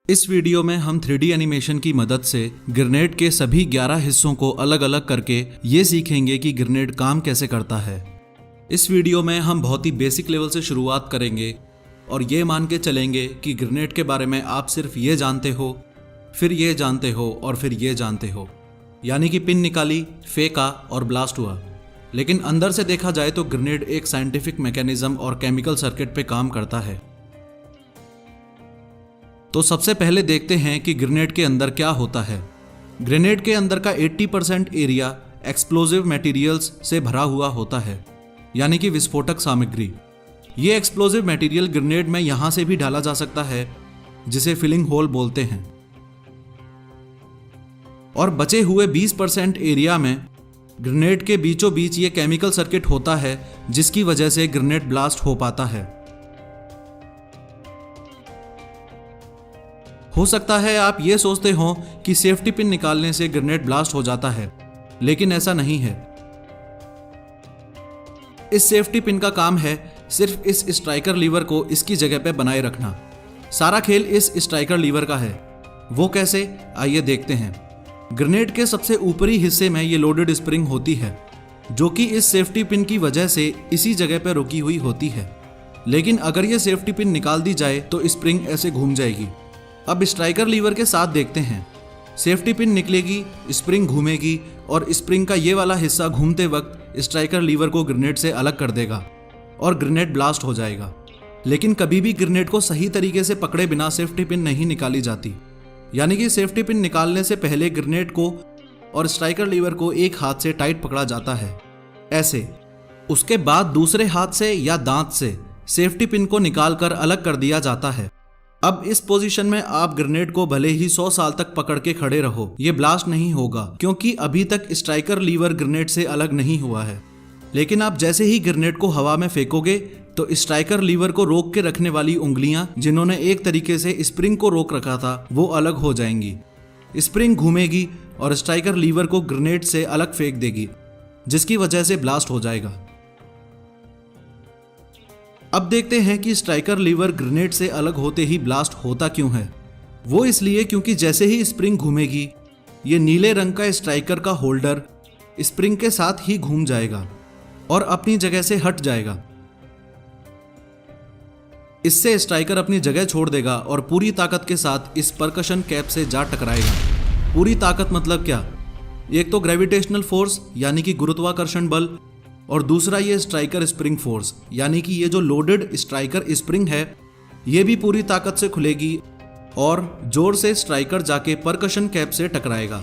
इस वीडियो में हम 3D एनिमेशन की मदद से ग्रेनेड के सभी 11 हिस्सों को अलग अलग करके ये सीखेंगे कि ग्रेनेड काम कैसे करता है। इस वीडियो में हम बहुत ही बेसिक लेवल से शुरुआत करेंगे और ये मान के चलेंगे कि ग्रेनेड के बारे में आप सिर्फ ये जानते हो, फिर ये जानते हो और फिर ये जानते हो, यानी कि पिन निकाली, फेंका और ब्लास्ट हुआ। लेकिन अंदर से देखा जाए तो ग्रेनेड एक साइंटिफिक मैकेनिज्म और केमिकल सर्किट पे काम करता है। तो सबसे पहले देखते हैं कि ग्रेनेड के अंदर क्या होता है। ग्रेनेड के अंदर का 80% एरिया एक्सप्लोजिव मटेरियल्स से भरा हुआ होता है, यानी कि विस्फोटक सामग्री। ये एक्सप्लोजिव मटेरियल ग्रेनेड में यहां से भी डाला जा सकता है, जिसे फिलिंग होल बोलते हैं। और बचे हुए 20% एरिया में ग्रेनेड के बीचों बीच ये केमिकल सर्किट होता है, जिसकी वजह से ग्रेनेड ब्लास्ट हो पाता है। हो सकता है आप ये सोचते हो कि सेफ्टी पिन निकालने से ग्रेनेड ब्लास्ट हो जाता है, लेकिन ऐसा नहीं है। इस सेफ्टी पिन का काम है सिर्फ इस स्ट्राइकर लीवर को इसकी जगह पे बनाए रखना। सारा खेल इस स्ट्राइकर लीवर का है। वो कैसे, आइए देखते हैं। ग्रेनेड के सबसे ऊपरी हिस्से में ये लोडेड स्प्रिंग होती है, जो कि इस सेफ्टी पिन की वजह से इसी जगह पर रुकी हुई होती है। लेकिन अगर ये सेफ्टी पिन निकाल दी जाए तो स्प्रिंग ऐसे घूम जाएगी। अब स्ट्राइकर लीवर के साथ देखते हैं। सेफ्टी पिन निकलेगी, स्प्रिंग घूमेगी और स्प्रिंग का ये वाला हिस्सा घूमते वक्त स्ट्राइकर लीवर को ग्रेनेड से अलग कर देगा और ग्रेनेड ब्लास्ट हो जाएगा। लेकिन कभी भी ग्रेनेड को सही तरीके से पकड़े बिना सेफ्टी पिन नहीं निकाली जाती, यानी कि सेफ्टी पिन निकालने से पहले ग्रेनेड को और स्ट्राइकर लीवर को एक हाथ से टाइट पकड़ा जाता है, ऐसे। उसके बाद दूसरे हाथ से या दांत से सेफ्टी पिन को निकालकर अलग कर दिया जाता है। अब इस पोजीशन में आप ग्रेनेड को भले ही 100 साल तक पकड़ के खड़े रहो, ये ब्लास्ट नहीं होगा, क्योंकि अभी तक स्ट्राइकर लीवर ग्रेनेड से अलग नहीं हुआ है। लेकिन आप जैसे ही ग्रेनेड को हवा में फेंकोगे तो स्ट्राइकर लीवर को रोक के रखने वाली उंगलियां, जिन्होंने एक तरीके से स्प्रिंग को रोक रखा था, वो अलग हो जाएंगी। स्प्रिंग घूमेगी और स्ट्राइकर लीवर को ग्रेनेड से अलग फेंक देगी, जिसकी वजह से ब्लास्ट हो जाएगा। अब देखते हैं कि स्ट्राइकर लीवर ग्रेनेड से अलग होते ही ब्लास्ट होता क्यों है। वो इसलिए क्योंकि जैसे ही स्प्रिंग घूमेगी, ये नीले रंग का स्ट्राइकर का होल्डर स्प्रिंग के साथ ही घूम जाएगा और अपनी जगह से हट जाएगा। इससे स्ट्राइकर अपनी जगह छोड़ देगा और पूरी ताकत के साथ इस परकशन कैप से जा टकराएगा। पूरी ताकत मतलब क्या? एक तो ग्रेविटेशनल फोर्स यानी कि गुरुत्वाकर्षण बल, और दूसरा ये स्ट्राइकर स्प्रिंग फोर्स, यानी कि ये जो लोडेड स्ट्राइकर स्प्रिंग है, ये भी पूरी ताकत से खुलेगी और जोर से स्ट्राइकर जाके परकशन कैप से टकराएगा।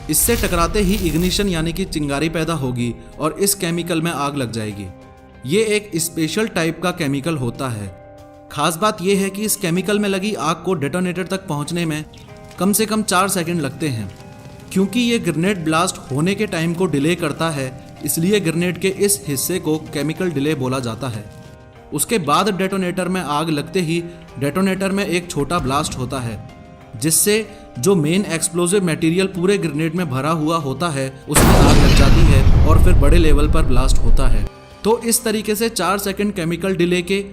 इससे टकराते ही इग्निशन यानी कि चिंगारी पैदा होगी और इस केमिकल में आग लग जाएगी। ये एक स्पेशल टाइप का केमिकल होता है। खास बात यह है कि इस केमिकल में लगी आग को डेटोनेटर तक पहुंचने में कम से कम 4 सेकंड लगते हैं। क्योंकि ये ग्रेनेड ब्लास्ट होने के टाइम को डिले करता है, इसलिए ग्रेनेड के इस हिस्से को केमिकल डिले बोला जाता है। उसके बाद डेटोनेटर में आग लगते ही डेटोनेटर में एक छोटा ब्लास्ट होता है, जिससे जो मेन एक्सप्लोजिव मटेरियल पूरे ग्रेनेड में भरा हुआ होता है, उसमें आग लग जाती है और फिर बड़े लेवल पर ब्लास्ट होता है। तो इस तरीके से 4 सेकंड केमिकल डिले के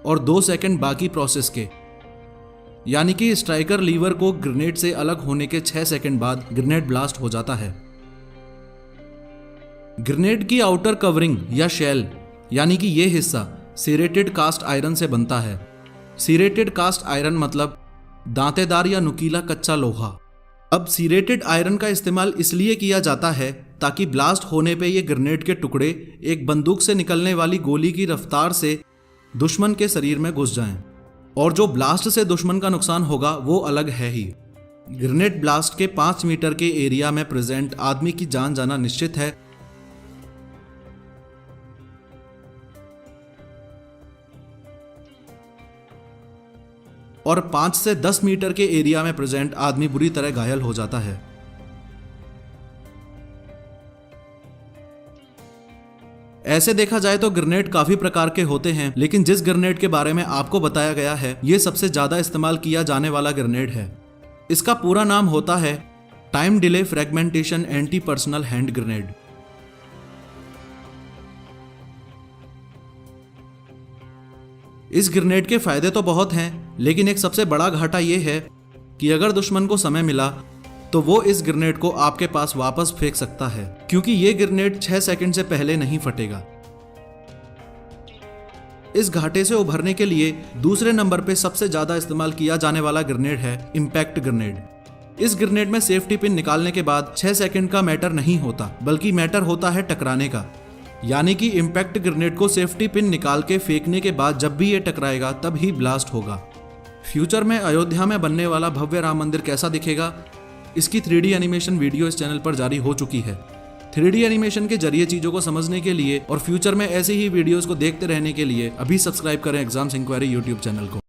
और 2 सेकंड बाकी प्रोसेस के, यानी कि स्ट्राइकर लीवर को ग्रेनेड से अलग होने के 6 सेकंड बाद ग्रेनेड ब्लास्ट हो जाता है। ग्रेनेड की आउटर कवरिंग या शेल, यानी कि ये हिस्सा सीरेटेड कास्ट आयरन से बनता है। सीरेटेड कास्ट आयरन मतलब दांतेदार या नुकीला कच्चा लोहा। अब सीरेटेड आयरन का इस्तेमाल इसलिए किया जाता है ताकि ब्लास्ट होने पे ये ग्रेनेड के टुकड़े एक बंदूक से निकलने वाली गोली की रफ्तार से दुश्मन के शरीर में घुस जाएं, और जो ब्लास्ट से दुश्मन का नुकसान होगा वो अलग है ही। ग्रेनेड ब्लास्ट के 5 मीटर के एरिया में प्रेजेंट आदमी की जान जाना निश्चित है। और 5 से 10 मीटर के एरिया में प्रेजेंट आदमी बुरी तरह घायल हो जाता है। ऐसे देखा जाए तो ग्रेनेड काफी प्रकार के होते हैं, लेकिन जिस ग्रेनेड के बारे में आपको बताया गया है, ये सबसे ज्यादा इस्तेमाल किया जाने वाला ग्रेनेड है। इसका पूरा नाम होता है time delay fragmentation anti personal hand grenade. इस ग्रेनेड के फायदे तो बहुत हैं, लेकिन एक सबसे बड़ा घाटा ये है कि अगर दुश्मन को समय मिला तो वो इस ग्रेनेड को आपके पास वापस फेंक सकता है, क्योंकि ये ग्रेनेड 6 सेकंड से पहले नहीं फटेगा। इस घाटे से उभरने के लिए दूसरे नंबर पे सबसे ज्यादा इस्तेमाल किया जाने वाला ग्रेनेड है इंपैक्ट ग्रेनेड। इस ग्रेनेड में सेफ्टी पिन निकालने के बाद 6 सेकंड का मैटर नहीं होता, बल्कि मैटर होता है टकराने का। यानी कि इंपैक्ट ग्रेनेड को सेफ्टी पिन निकाल के फेंकने के बाद जब भी ये टकराएगा तब ही ब्लास्ट होगा। फ्यूचर में अयोध्या में बनने वाला भव्य राम मंदिर कैसा दिखेगा, इसकी 3D एनिमेशन वीडियो इस चैनल पर जारी हो चुकी है। 3D एनिमेशन के जरिए चीजों को समझने के लिए और फ्यूचर में ऐसी ही वीडियोस को देखते रहने के लिए अभी सब्सक्राइब करें एग्जाम्स इंक्वायरी यूट्यूब चैनल को।